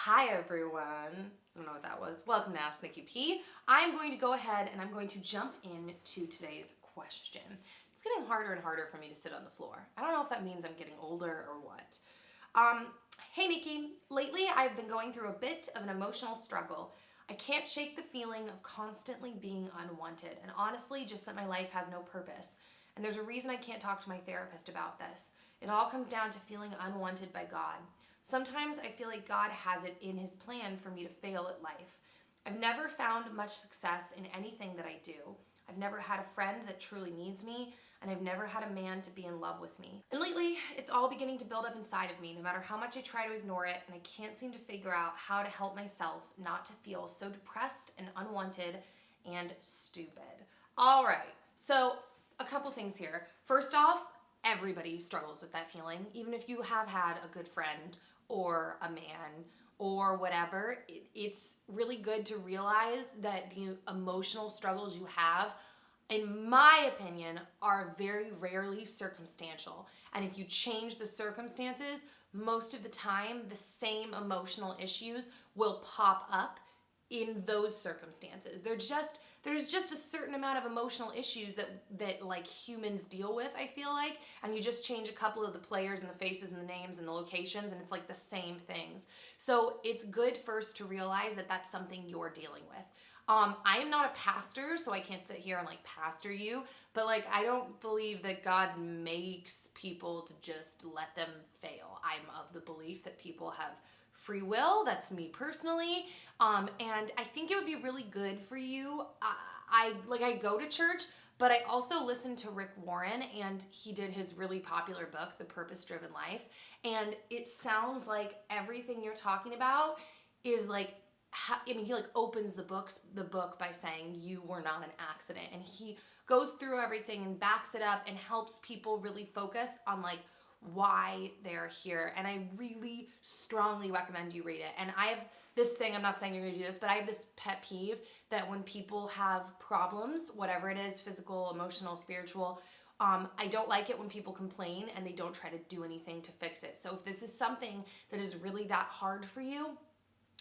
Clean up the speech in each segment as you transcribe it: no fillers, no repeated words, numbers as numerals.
Hi everyone. I don't know what that was. Welcome to Asknikkip. I'm going to go ahead and I'm going to jump into today's question. It's getting harder and harder for me to sit on the floor. I don't know if that means I'm getting older or what. Hey Nikki, lately I've been going through a bit of an emotional struggle. I can't shake the feeling of constantly being unwanted, and honestly, just that my life has no purpose. And there's a reason I can't talk to my therapist about this. It all comes down to feeling unwanted by God. Sometimes I feel like God has it in his plan for me to fail at life. I've never found much success in anything that I do. I've never had a friend that truly needs me, and I've never had a man to be in love with me. And lately, it's all beginning to build up inside of me, no matter how much I try to ignore it, and I can't seem to figure out how to help myself not to feel so depressed and unwanted and stupid. All right, so a couple things here. First off, everybody struggles with that feeling, even if you have had a good friend or a man or whatever. It's really good to realize that the emotional struggles you have, in my opinion, are very rarely circumstantial. And if you change the circumstances, most of the time the same emotional issues will pop up in those circumstances. There's just a certain amount of emotional issues that like humans deal with, I feel like, and you just change a couple of the players and the faces and the names and the locations and it's like the same things. So it's good first to realize that that's something you're dealing with. I am not a pastor, so I can't sit here and like pastor you, but like I don't believe that God makes people to just let them fail. I'm of the belief that people have free will. That's me personally. And I think it would be really good for you. I go to church, but I also listen to Rick Warren, and he did his really popular book, The Purpose Driven Life. And it sounds like everything you're talking about is like, he like opens the book by saying you were not an accident, and he goes through everything and backs it up and helps people really focus on like why they're here. And I really strongly recommend you read it. And I have this thing, I'm not saying you're gonna do this, but I have this pet peeve that when people have problems, whatever it is, physical, emotional, spiritual, I don't like it when people complain and they don't try to do anything to fix it. So if this is something that is really that hard for you,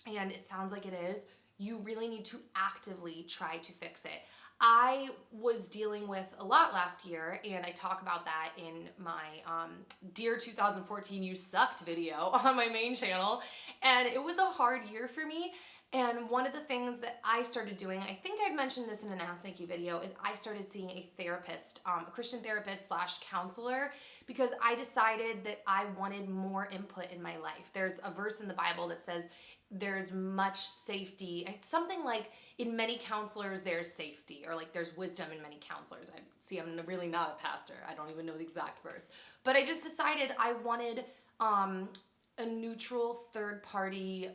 and it sounds like it is, you really need to actively try to fix it. I was dealing with a lot last year, and I talk about that in my Dear 2014 You Sucked video on my main channel. And it was a hard year for me. And one of the things that I started doing, I think I've mentioned this in an Ask Nikki video, is I started seeing a therapist, a Christian therapist / counselor, because I decided that I wanted more input in my life. There's a verse in the Bible that says, there's much safety. It's something like, in many counselors there's safety, or like there's wisdom in many counselors. I'm really not a pastor. I don't even know the exact verse. But I just decided I wanted a neutral third party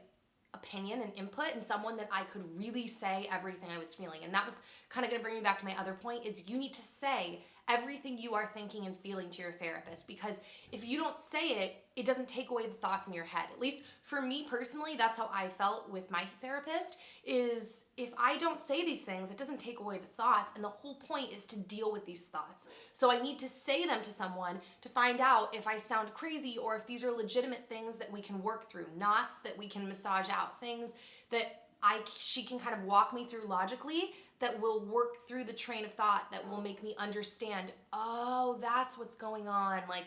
opinion and input, and someone that I could really say everything I was feeling. And that was kind of going to bring me back to my other point, is you need to say everything you are thinking and feeling to your therapist, because if you don't say it, it doesn't take away the thoughts in your head. At least for me personally, that's how I felt with my therapist, is if I don't say these things, it doesn't take away the thoughts, and the whole point is to deal with these thoughts. So I need to say them to someone to find out if I sound crazy or if these are legitimate things that we can work through, knots that we can massage out, things that she can kind of walk me through logically, that will work through the train of thought, that will make me understand, oh, that's what's going on. Like,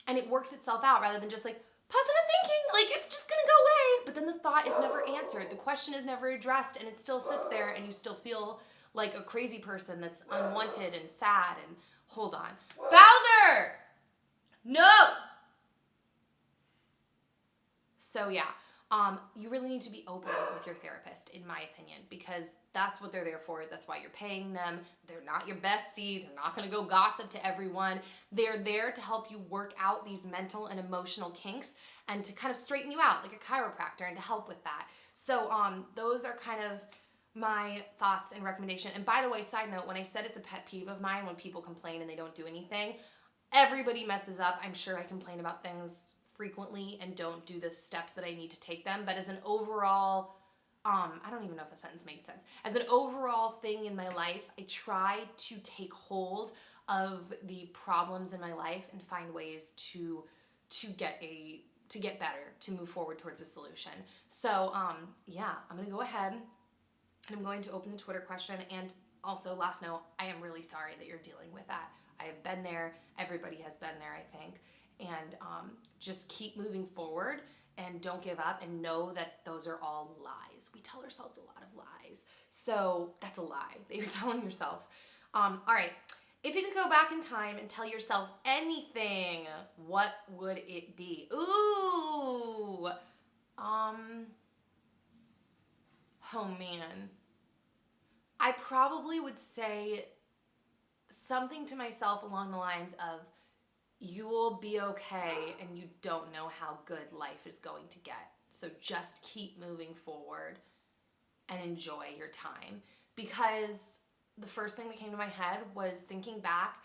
and it works itself out rather than just like positive thinking, like it's just gonna go away. But then the thought is never answered. The question is never addressed, and it still sits there, and you still feel like a crazy person that's unwanted and sad. And hold on. Bowser! No! So yeah. You really need to be open with your therapist, in my opinion, because that's what they're there for. That's why you're paying them. They're not your bestie. They're not going to go gossip to everyone. They're there to help you work out these mental and emotional kinks and to kind of straighten you out like a chiropractor, and to help with that. So those are kind of my thoughts and recommendation. And by the way, side note, when I said it's a pet peeve of mine when people complain and they don't do anything, everybody messes up. I'm sure I complain about things frequently and don't do the steps that I need to take them. But as an overall, I don't even know if the sentence made sense. As an overall thing in my life, I try to take hold of the problems in my life and find ways to to get better, to move forward towards a solution. So yeah, I'm gonna go ahead and I'm going to open the Twitter question. And also, last note, I am really sorry that you're dealing with that. I have been there. Everybody has been there, I think. And just keep moving forward and don't give up, and know that those are all lies. We tell ourselves a lot of lies. So that's a lie that you're telling yourself. All right. If you could go back in time and tell yourself anything, what would it be? Ooh. Oh man. I probably would say something to myself along the lines of, you will be okay and you don't know how good life is going to get. So just keep moving forward and enjoy your time. Because the first thing that came to my head was thinking back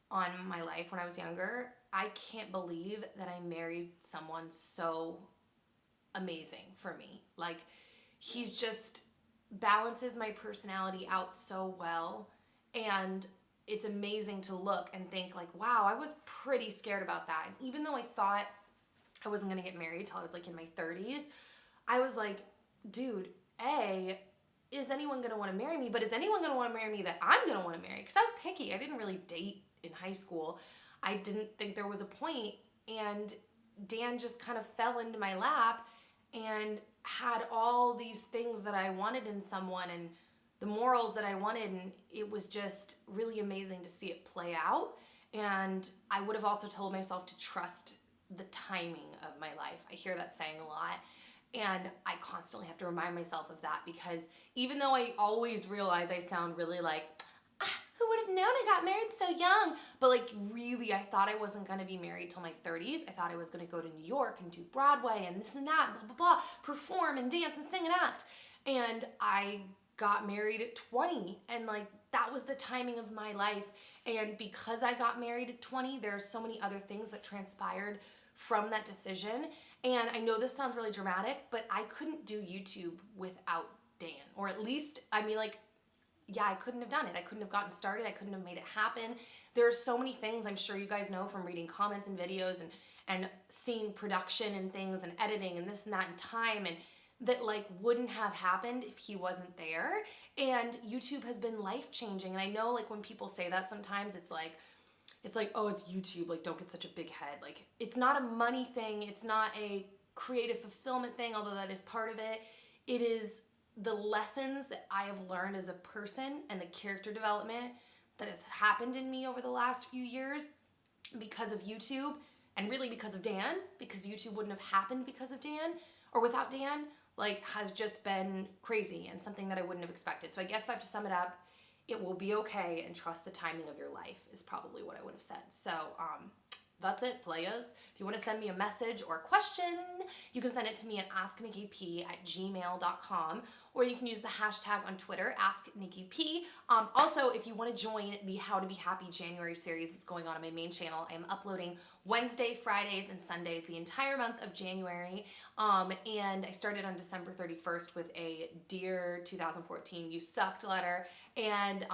on my life when I was younger. I can't believe that I married someone so amazing for me. Like, he's just balances my personality out so well, and it's amazing to look and think like, wow, I was pretty scared about that. And even though I thought I wasn't gonna get married till I was like in my 30s, I was like, dude, is anyone gonna wanna marry me? But is anyone gonna wanna marry me that I'm gonna wanna marry? Because I was picky. I didn't really date in high school. I didn't think there was a point, and Dan just kind of fell into my lap and had all these things that I wanted in someone and the morals that I wanted, and it was just really amazing to see it play out. And I would have also told myself to trust the timing of my life. I hear that saying a lot, and I constantly have to remind myself of that, because even though I always realize I sound really like, who would have known I got married so young? But like, really, I thought I wasn't gonna be married till my 30s. I thought I was gonna go to New York and do Broadway and this and that, blah, blah, blah, perform and dance and sing and act. And I got married at 20, and like, that was the timing of my life. And because I got married at 20, there's so many other things that transpired from that decision. And I know this sounds really dramatic, but I couldn't do YouTube without Dan. Or at least, I mean, like, yeah, I couldn't have done it. I couldn't have gotten started. I couldn't have made it happen. There are so many things I'm sure you guys know from reading comments and videos and seeing production and things and editing and this and that and time, and that like wouldn't have happened if he wasn't there. And YouTube has been life-changing. And I know like when people say that sometimes it's like, oh, it's YouTube, like don't get such a big head. Like, it's not a money thing. It's not a creative fulfillment thing, although that is part of it. It is the lessons that I have learned as a person and the character development that has happened in me over the last few years because of YouTube, and really because of Dan, because YouTube wouldn't have happened because of Dan or without Dan, like, has just been crazy and something that I wouldn't have expected. So I guess if I have to sum it up, it will be okay and trust the timing of your life is probably what I would have said. So that's it, players. If you want to send me a message or a question, you can send it to me at asknikkip@gmail.com, or you can use the hashtag on Twitter, asknikkip. Also, if you want to join the How to Be Happy January series that's going on my main channel, I am uploading Wednesday, Fridays, and Sundays the entire month of January. And I started on December 31st with a Dear 2014 You Sucked letter. And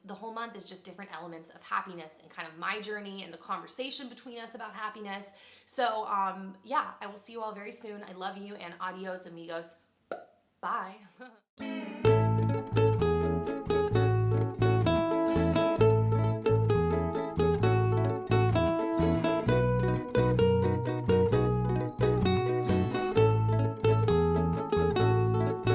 the whole month is just different elements of happiness and kind of my journey and the conversation between us about happiness. So yeah, I will see you all very soon. I love you, and adios amigos. Bye.